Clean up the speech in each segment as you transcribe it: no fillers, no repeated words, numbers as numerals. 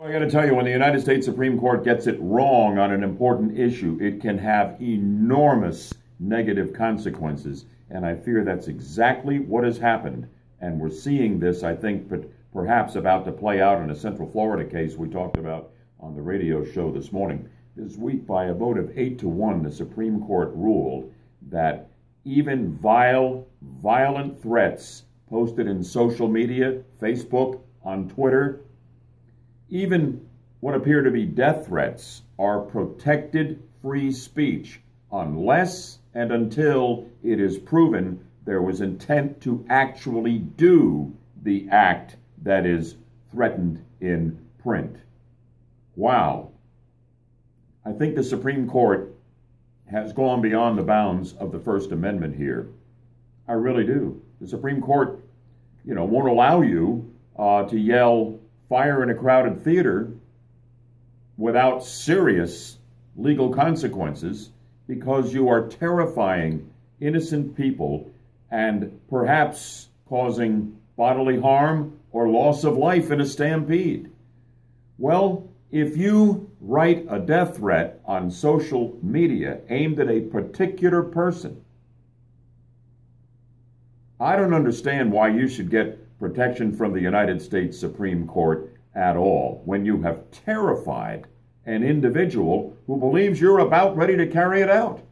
I got to tell you, when the United States Supreme Court gets it wrong on an important issue, it can have enormous negative consequences. And I fear that's exactly what has happened. And we're seeing this, I think, but perhaps about to play out in a Central Florida case we talked about on the radio show this morning. This week, by a vote of 8-1, the Supreme Court ruled that even violent threats posted in social media, Facebook, on Twitter, even what appear to be death threats, are protected free speech unless and until it is proven there was intent to actually do the act that is threatened in print. Wow. I think the Supreme Court has gone beyond the bounds of the First Amendment here. I really do. The Supreme Court, won't allow you to yell fire in a crowded theater without serious legal consequences because you are terrifying innocent people and perhaps causing bodily harm or loss of life in a stampede. Well, if you write a death threat on social media aimed at a particular person, I don't understand why you should get protection from the United States Supreme Court at all when you have terrified an individual who believes you're about ready to carry it out.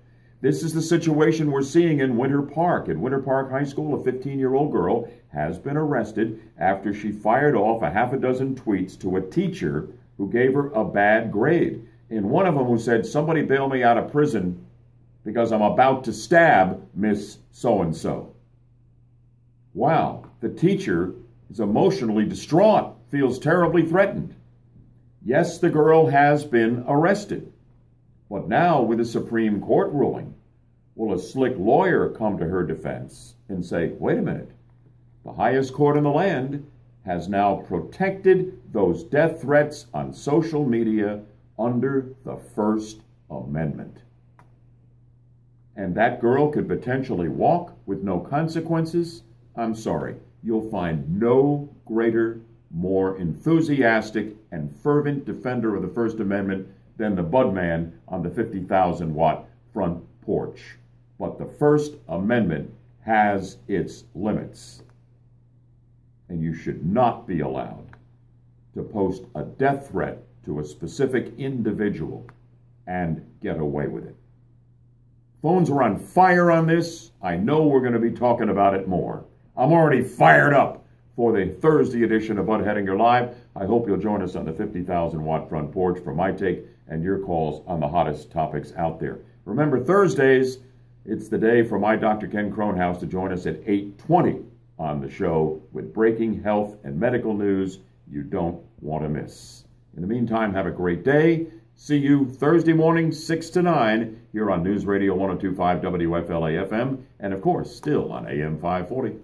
This is the situation we're seeing in Winter Park. In Winter Park High School, a 15-year-old girl has been arrested after she fired off a half a dozen tweets to a teacher who gave her a bad grade. In one of them who said, "Somebody bail me out of prison because I'm about to stab Miss So-and-so." Wow, the teacher is emotionally distraught, feels terribly threatened. Yes, the girl has been arrested. But now, with a Supreme Court ruling, will a slick lawyer come to her defense and say, wait a minute, the highest court in the land has now protected those death threats on social media under the First Amendment. And that girl could potentially walk with no consequences. I'm sorry, you'll find no greater, more enthusiastic and fervent defender of the First Amendment than the Budman on the 50,000-watt front porch. But the First Amendment has its limits. And you should not be allowed to post a death threat to a specific individual and get away with it. Phones are on fire on this. I know we're going to be talking about it more. I'm already fired up for the Thursday edition of Bud Hedinger Live. I hope you'll join us on the 50,000-watt front porch for my take and your calls on the hottest topics out there. Remember, Thursdays, it's the day for my Dr. Ken Cronhouse to join us at 8:20 on the show with breaking health and medical news you don't want to miss. In the meantime, have a great day. See you Thursday morning, 6 to 9, here on News Radio 102.5 WFLA FM, and of course, still on AM 540.